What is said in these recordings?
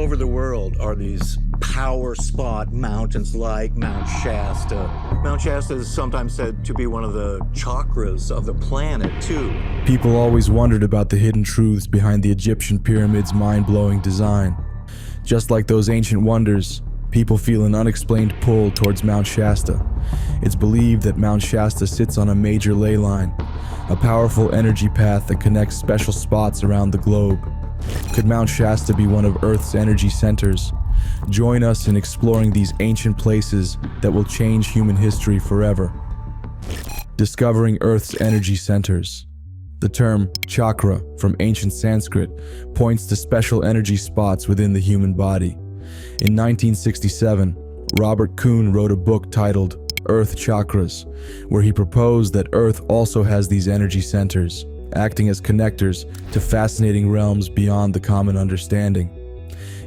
over the world are these power spot mountains like Mount Shasta. Mount Shasta is sometimes said to be one of the chakras of the planet, too. People always wondered about the hidden truths behind the Egyptian pyramids' mind-blowing design. Just like those ancient wonders, people feel an unexplained pull towards Mount Shasta. It's believed that Mount Shasta sits on a major ley line, a powerful energy path that connects special spots around the globe. Could Mount Shasta be one of Earth's energy centers? Join us in exploring these ancient places that will change human history forever. Discovering Earth's energy centers. The term chakra, from ancient Sanskrit, points to special energy spots within the human body. In 1967, Robert Kuhn wrote a book titled Earth Chakras, where he proposed that Earth also has these energy centers, acting as connectors to fascinating realms beyond the common understanding.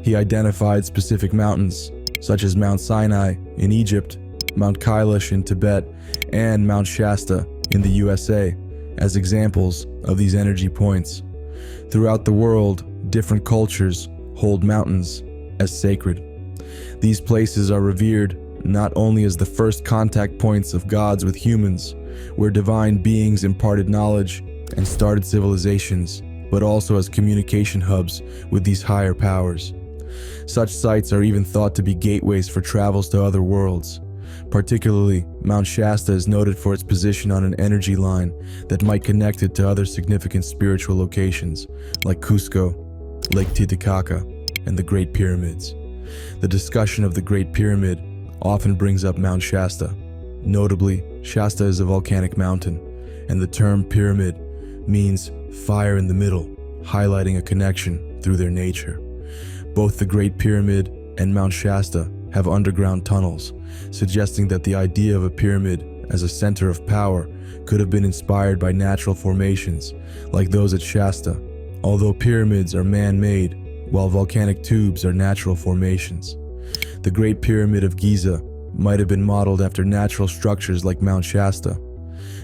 He identified specific mountains, such as Mount Sinai in Egypt, Mount Kailash in Tibet, and Mount Shasta in the USA, as examples of these energy points. Throughout the world, different cultures hold mountains as sacred. These places are revered not only as the first contact points of gods with humans, where divine beings imparted knowledge and started civilizations, but also as communication hubs with these higher powers. Such sites are even thought to be gateways for travels to other worlds. Particularly, Mount Shasta is noted for its position on an energy line that might connect it to other significant spiritual locations, like Cusco, Lake Titicaca, and the Great Pyramids. The discussion of the Great Pyramid often brings up Mount Shasta. Notably, Shasta is a volcanic mountain, and the term pyramid means fire in the middle, highlighting a connection through their nature. Both the Great Pyramid and Mount Shasta have underground tunnels, suggesting that the idea of a pyramid as a center of power could have been inspired by natural formations, like those at Shasta, although pyramids are man-made, while volcanic tubes are natural formations. The Great Pyramid of Giza might have been modeled after natural structures like Mount Shasta.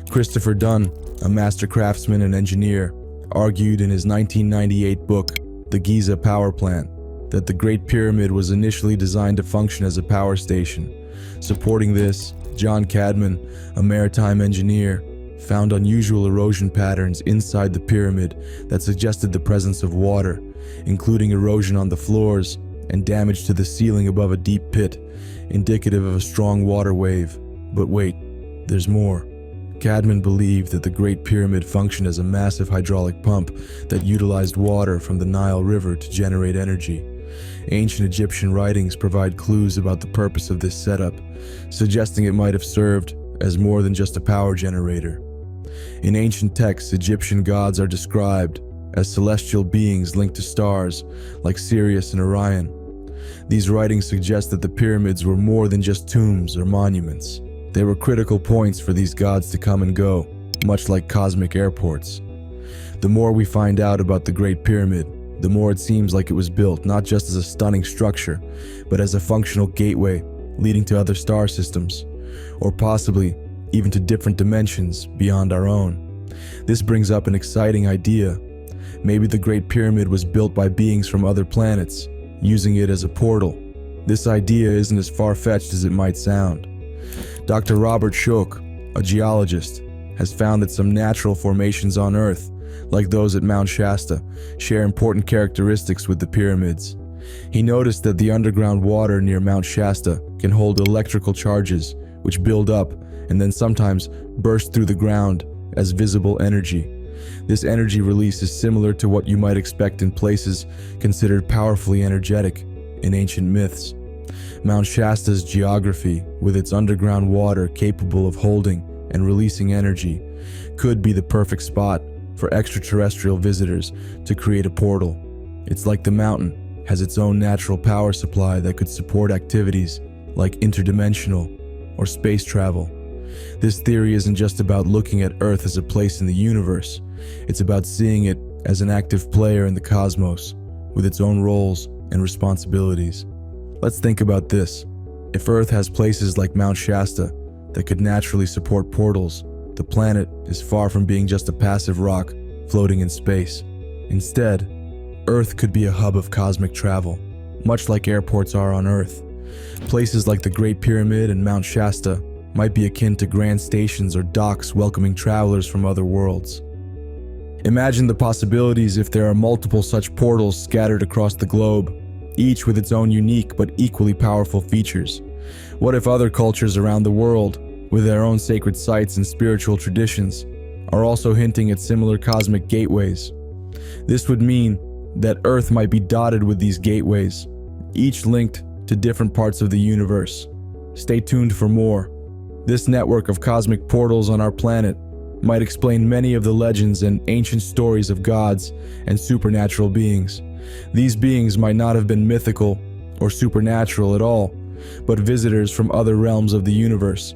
Christopher Dunn, a master craftsman and engineer, argued in his 1998 book, The Giza Power Plant, that the Great Pyramid was initially designed to function as a power station. Supporting this, John Cadman, a maritime engineer, found unusual erosion patterns inside the pyramid that suggested the presence of water, including erosion on the floors and damage to the ceiling above a deep pit, indicative of a strong water wave. But wait, there's more. Cadman believed that the Great Pyramid functioned as a massive hydraulic pump that utilized water from the Nile River to generate energy. Ancient Egyptian writings provide clues about the purpose of this setup, suggesting it might have served as more than just a power generator. In ancient texts, Egyptian gods are described as celestial beings linked to stars like Sirius and Orion. These writings suggest that the pyramids were more than just tombs or monuments. They were critical points for these gods to come and go, much like cosmic airports. The more we find out about the Great Pyramid, the more it seems like it was built not just as a stunning structure, but as a functional gateway leading to other star systems, or possibly even to different dimensions beyond our own. This brings up an exciting idea. Maybe the Great Pyramid was built by beings from other planets, using it as a portal. This idea isn't as far-fetched as it might sound. Dr. Robert Schoch, a geologist, has found that some natural formations on Earth, like those at Mount Shasta, share important characteristics with the pyramids. He noticed that the underground water near Mount Shasta can hold electrical charges, which build up and then sometimes burst through the ground as visible energy. This energy release is similar to what you might expect in places considered powerfully energetic in ancient myths. Mount Shasta's geography, with its underground water capable of holding and releasing energy, could be the perfect spot for extraterrestrial visitors to create a portal. It's like the mountain has its own natural power supply that could support activities like interdimensional or space travel. This theory isn't just about looking at Earth as a place in the universe. It's about seeing it as an active player in the cosmos, with its own roles and responsibilities. Let's think about this. If Earth has places like Mount Shasta that could naturally support portals, the planet is far from being just a passive rock floating in space. Instead, Earth could be a hub of cosmic travel, much like airports are on Earth. Places like the Great Pyramid and Mount Shasta might be akin to grand stations or docks welcoming travelers from other worlds. Imagine the possibilities if there are multiple such portals scattered across the globe, each with its own unique but equally powerful features. What if other cultures around the world, with their own sacred sites and spiritual traditions, are also hinting at similar cosmic gateways? This would mean that Earth might be dotted with these gateways, each linked to different parts of the universe. Stay tuned for more. This network of cosmic portals on our planet might explain many of the legends and ancient stories of gods and supernatural beings. These beings might not have been mythical or supernatural at all, but visitors from other realms of the universe,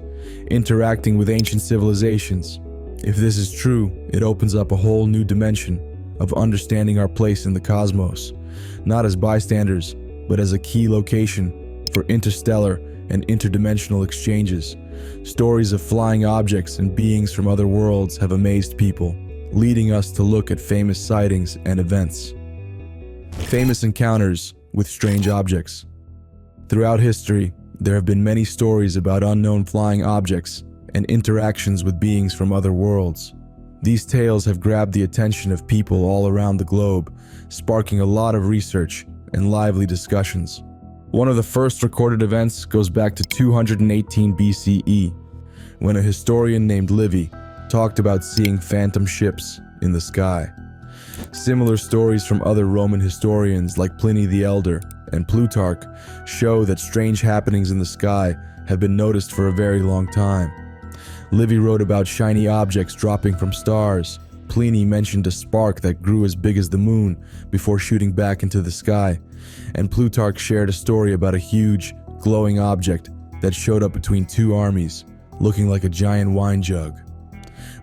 interacting with ancient civilizations. If this is true, it opens up a whole new dimension of understanding our place in the cosmos, not as bystanders, but as a key location for interstellar and interdimensional exchanges. Stories of flying objects and beings from other worlds have amazed people, leading us to look at famous sightings and events. Famous encounters with strange objects. Throughout history, there have been many stories about unknown flying objects and interactions with beings from other worlds. These tales have grabbed the attention of people all around the globe, sparking a lot of research and lively discussions. One of the first recorded events goes back to 218 BCE, when a historian named Livy talked about seeing phantom ships in the sky. Similar stories from other Roman historians like Pliny the Elder and Plutarch show that strange happenings in the sky have been noticed for a very long time. Livy wrote about shiny objects dropping from stars. Pliny mentioned a spark that grew as big as the moon before shooting back into the sky. And Plutarch shared a story about a huge, glowing object that showed up between two armies, looking like a giant wine jug.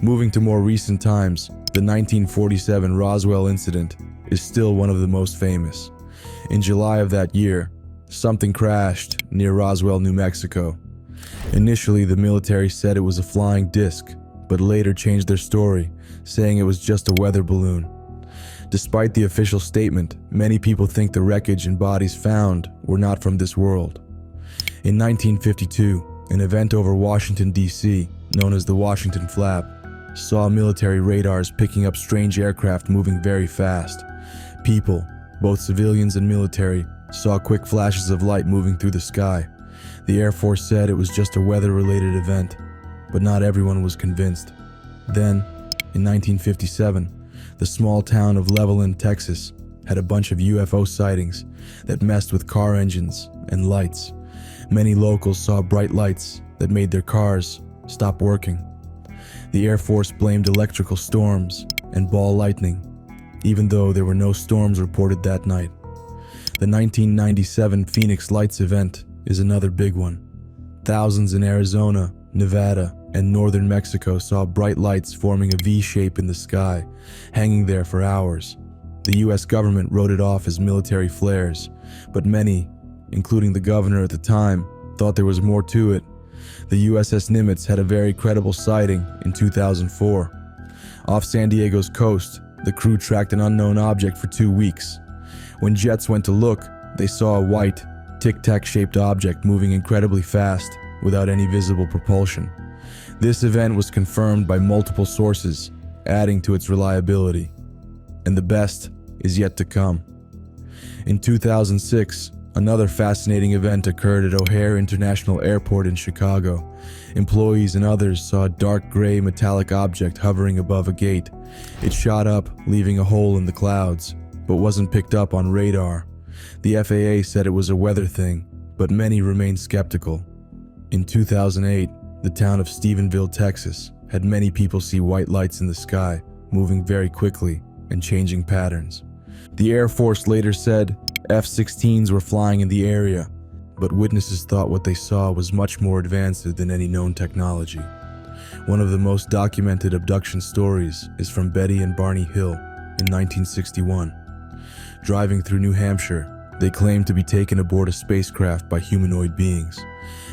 Moving to more recent times, the 1947 Roswell incident is still one of the most famous. In July of that year, something crashed near Roswell, New Mexico. Initially, the military said it was a flying disc, but later changed their story, saying it was just a weather balloon. Despite the official statement, many people think the wreckage and bodies found were not from this world. In 1952, an event over Washington, D.C., known as the Washington Flap, saw military radars picking up strange aircraft moving very fast. People, both civilians and military, saw quick flashes of light moving through the sky. The Air Force said it was just a weather-related event, but not everyone was convinced. Then, in 1957, the small town of Levelland, Texas, had a bunch of UFO sightings that messed with car engines and lights. Many locals saw bright lights that made their cars stop working. The Air Force blamed electrical storms and ball lightning, even though there were no storms reported that night. The 1997 Phoenix Lights event is another big one. Thousands in Arizona, Nevada, and northern Mexico saw bright lights forming a V shape in the sky, hanging there for hours. The US government wrote it off as military flares, but many, including the governor at the time, thought there was more to it. The USS Nimitz had a very credible sighting in 2004. Off San Diego's coast, the crew tracked an unknown object for 2 weeks. When jets went to look, they saw a white, tic-tac-shaped object moving incredibly fast without any visible propulsion. This event was confirmed by multiple sources, adding to its reliability. And the best is yet to come. In 2006, another fascinating event occurred at O'Hare International Airport in Chicago. Employees and others saw a dark gray metallic object hovering above a gate. It shot up, leaving a hole in the clouds, but wasn't picked up on radar. The FAA said it was a weather thing, but many remained skeptical. In 2008, the town of Stephenville, Texas, had many people see white lights in the sky, moving very quickly and changing patterns. The Air Force later said F-16s were flying in the area, but witnesses thought what they saw was much more advanced than any known technology. One of the most documented abduction stories is from Betty and Barney Hill in 1961. Driving through New Hampshire, they claimed to be taken aboard a spacecraft by humanoid beings.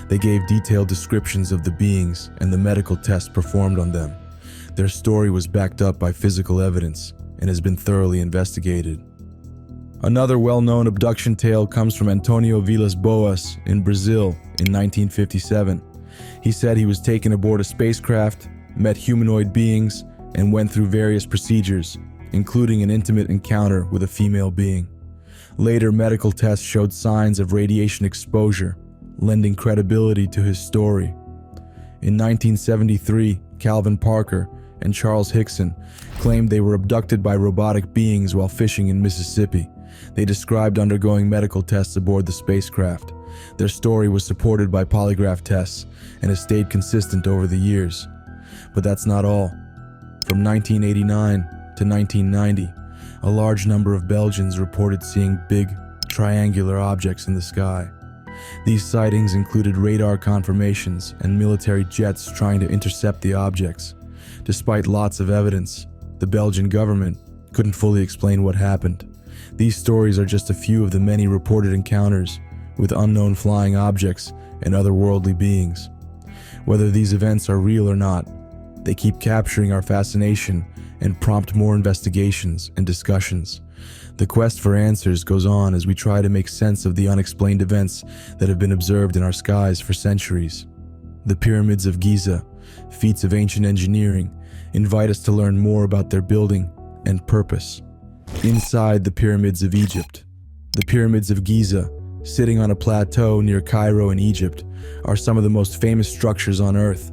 They gave detailed descriptions of the beings and the medical tests performed on them. Their story was backed up by physical evidence and has been thoroughly investigated. Another well-known abduction tale comes from Antonio Villas-Boas in Brazil in 1957. He said he was taken aboard a spacecraft, met humanoid beings, and went through various procedures, including an intimate encounter with a female being. Later medical tests showed signs of radiation exposure, lending credibility to his story. In 1973, Calvin Parker and Charles Hickson claimed they were abducted by robotic beings while fishing in Mississippi. They described undergoing medical tests aboard the spacecraft. Their story was supported by polygraph tests and has stayed consistent over the years. But that's not all. From 1989 to 1990, a large number of Belgians reported seeing big, triangular objects in the sky. These sightings included radar confirmations and military jets trying to intercept the objects. Despite lots of evidence, the Belgian government couldn't fully explain what happened. These stories are just a few of the many reported encounters with unknown flying objects and otherworldly beings. Whether these events are real or not, they keep capturing our fascination and prompt more investigations and discussions. The quest for answers goes on as we try to make sense of the unexplained events that have been observed in our skies for centuries. The pyramids of Giza, feats of ancient engineering, invite us to learn more about their building and purpose. Inside the pyramids of Egypt, the pyramids of Giza, sitting on a plateau near Cairo in Egypt, are some of the most famous structures on Earth.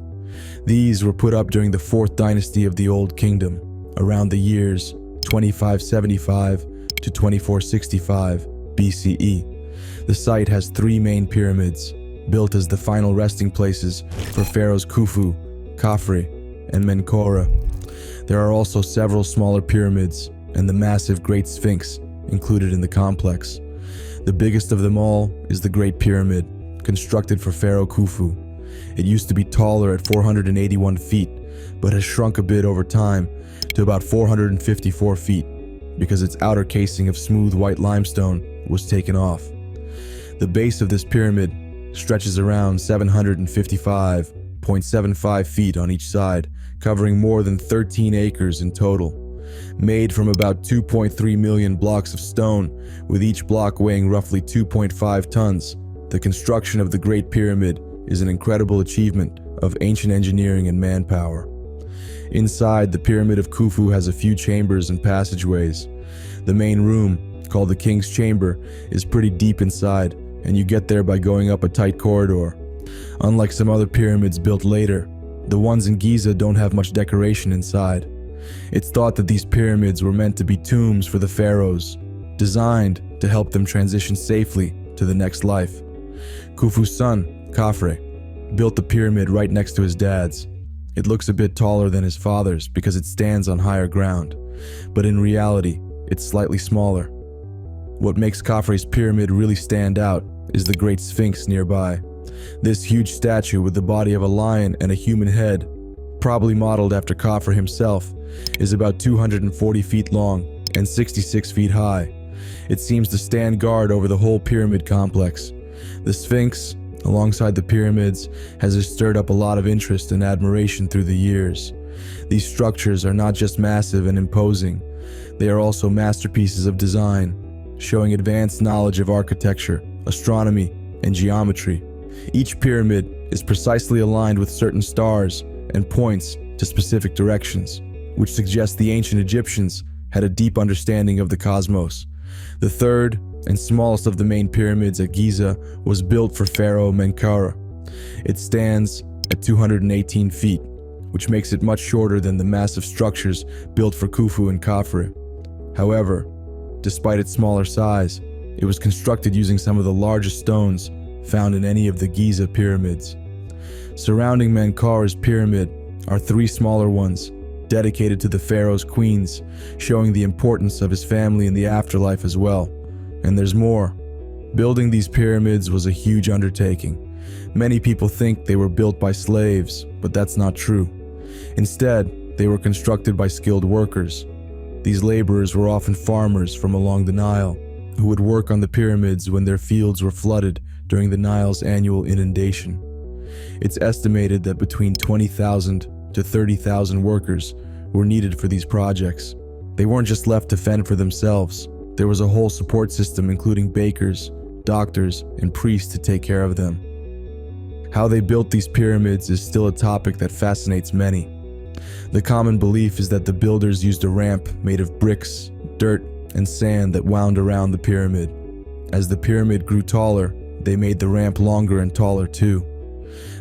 These were put up during the 4th dynasty of the Old Kingdom, around the years 2575 to 2465 BCE. The site has 3 main pyramids, built as the final resting places for pharaohs Khufu, Khafre, and Menkaure. There are also several smaller pyramids and the massive Great Sphinx included in the complex. The biggest of them all is the Great Pyramid, constructed for Pharaoh Khufu. It used to be taller at 481 feet, but has shrunk a bit over time to about 454 feet because its outer casing of smooth white limestone was taken off. The base of this pyramid stretches around 755.75 feet on each side, covering more than 13 acres in total. Made from about 2.3 million blocks of stone, with each block weighing roughly 2.5 tons, the construction of the Great Pyramid is an incredible achievement of ancient engineering and manpower. Inside, the Pyramid of Khufu has a few chambers and passageways. The main room, called the King's Chamber, is pretty deep inside, and you get there by going up a tight corridor. Unlike some other pyramids built later, the ones in Giza don't have much decoration inside. It's thought that these pyramids were meant to be tombs for the pharaohs, designed to help them transition safely to the next life. Khufu's son, Khafre, built the pyramid right next to his dad's. It looks a bit taller than his father's because it stands on higher ground, but in reality, it's slightly smaller. What makes Khafre's pyramid really stand out is the Great Sphinx nearby. This huge statue with the body of a lion and a human head, probably modeled after Khafre himself, is about 240 feet long and 66 feet high. It seems to stand guard over the whole pyramid complex. The Sphinx, alongside the pyramids, has stirred up a lot of interest and admiration through the years. These structures are not just massive and imposing, they are also masterpieces of design, showing advanced knowledge of architecture, astronomy, and geometry. Each pyramid is precisely aligned with certain stars and points to specific directions, which suggests the ancient Egyptians had a deep understanding of the cosmos. The third and smallest of the main pyramids at Giza was built for Pharaoh Menkaure. It stands at 218 feet, which makes it much shorter than the massive structures built for Khufu and Khafre. However, despite its smaller size, it was constructed using some of the largest stones found in any of the Giza pyramids. Surrounding Menkaure's pyramid are 3 smaller ones, dedicated to the pharaoh's queens, showing the importance of his family in the afterlife as well. And there's more. Building these pyramids was a huge undertaking. Many people think they were built by slaves, but that's not true. Instead, they were constructed by skilled workers. These laborers were often farmers from along the Nile, who would work on the pyramids when their fields were flooded during the Nile's annual inundation. It's estimated that between 20,000 to 30,000 workers were needed for these projects. They weren't just left to fend for themselves. there was a whole support system including bakers, doctors, and priests to take care of them. How they built these pyramids is still a topic that fascinates many. The common belief is that the builders used a ramp made of bricks, dirt, and sand that wound around the pyramid. As the pyramid grew taller, they made the ramp longer and taller too.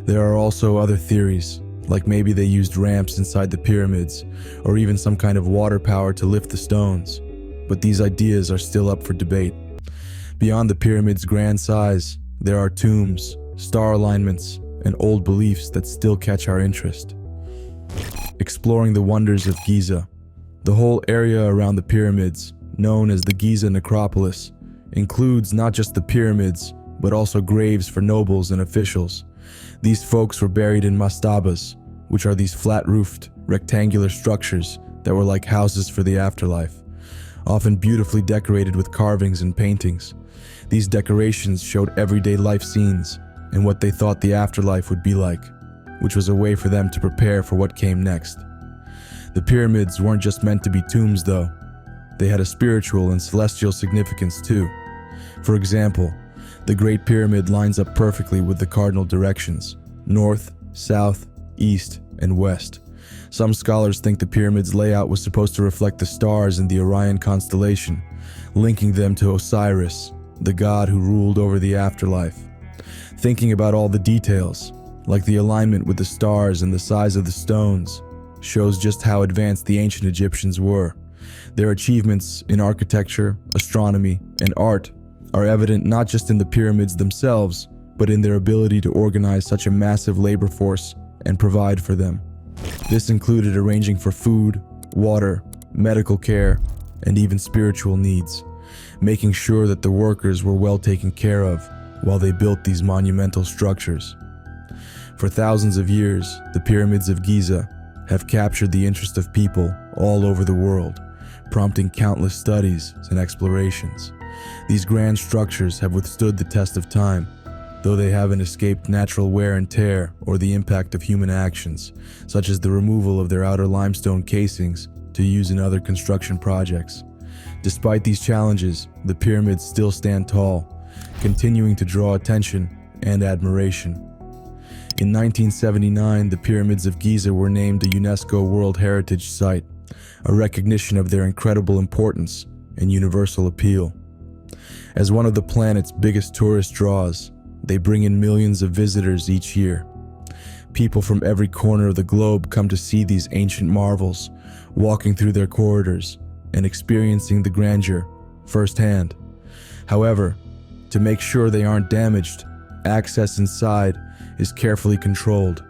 There are also other theories, like maybe they used ramps inside the pyramids, or even some kind of water power to lift the stones. But these ideas are still up for debate. Beyond the pyramid's grand size, there are tombs, star alignments, and old beliefs that still catch our interest. Exploring the wonders of Giza. The whole area around the pyramids, known as the Giza Necropolis, includes not just the pyramids, but also graves for nobles and officials. These folks were buried in mastabas, which are these flat-roofed, rectangular structures that were like houses for the afterlife, often beautifully decorated with carvings and paintings. These decorations showed everyday life scenes and what they thought the afterlife would be like, which was a way for them to prepare for what came next. The pyramids weren't just meant to be tombs though. They had a spiritual and celestial significance too. For example, the Great Pyramid lines up perfectly with the cardinal directions: north, south, east, and west. Some scholars think the pyramid's layout was supposed to reflect the stars in the Orion constellation, linking them to Osiris, the god who ruled over the afterlife. Thinking about all the details, like the alignment with the stars and the size of the stones, shows just how advanced the ancient Egyptians were. Their achievements in architecture, astronomy, and art are evident not just in the pyramids themselves, but in their ability to organize such a massive labor force and provide for them. This included arranging for food, water, medical care, and even spiritual needs, making sure that the workers were well taken care of while they built these monumental structures. For thousands of years, the pyramids of Giza have captured the interest of people all over the world, prompting countless studies and explorations. These grand structures have withstood the test of time, though they haven't escaped natural wear and tear or the impact of human actions, such as the removal of their outer limestone casings to use in other construction projects. Despite these challenges, the pyramids still stand tall, continuing to draw attention and admiration. In 1979, the pyramids of Giza were named a UNESCO World Heritage Site, a recognition of their incredible importance and universal appeal. As one of the planet's biggest tourist draws, they bring in millions of visitors each year. People from every corner of the globe come to see these ancient marvels, walking through their corridors and experiencing the grandeur firsthand. However, to make sure they aren't damaged, access inside is carefully controlled,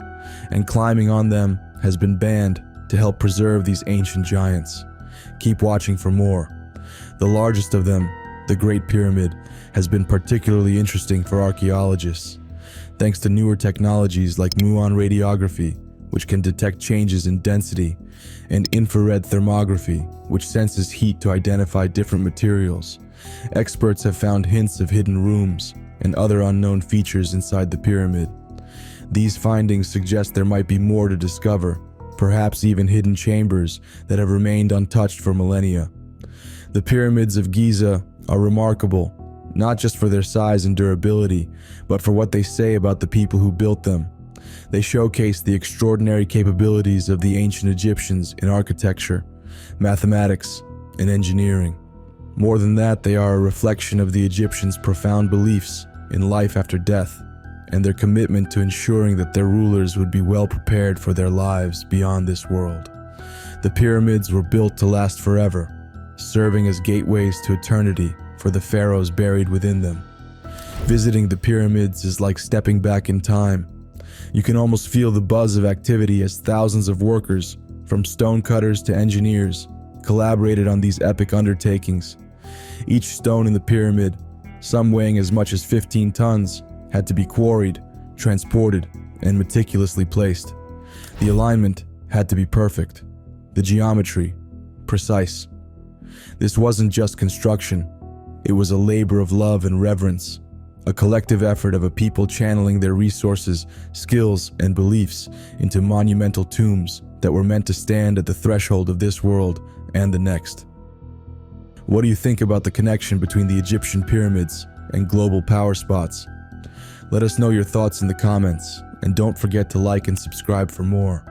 and climbing on them has been banned to help preserve these ancient giants. Keep watching for more. The largest of them, the Great Pyramid, has been particularly interesting for archaeologists, thanks to newer technologies like muon radiography, which can detect changes in density, and infrared thermography, which senses heat to identify different materials. Experts have found hints of hidden rooms and other unknown features inside the pyramid. These findings suggest there might be more to discover, perhaps even hidden chambers that have remained untouched for millennia. The pyramids of Giza are remarkable, not just for their size and durability, but for what they say about the people who built them. They showcase the extraordinary capabilities of the ancient Egyptians in architecture, mathematics, and engineering. More than that, they are a reflection of the Egyptians' profound beliefs in life after death, and their commitment to ensuring that their rulers would be well prepared for their lives beyond this world. The pyramids were built to last forever, serving as gateways to eternity for the pharaohs buried within them. Visiting the pyramids is like stepping back in time. You can almost feel the buzz of activity as thousands of workers, from stonecutters to engineers, collaborated on these epic undertakings. Each stone in the pyramid, some weighing as much as 15 tons, had to be quarried, transported, and meticulously placed. The alignment had to be perfect, the geometry precise. This wasn't just construction, it was a labor of love and reverence, a collective effort of a people channeling their resources, skills, and beliefs into monumental tombs that were meant to stand at the threshold of this world and the next. What do you think about the connection between the Egyptian pyramids and global power spots? Let us know your thoughts in the comments, and don't forget to like and subscribe for more.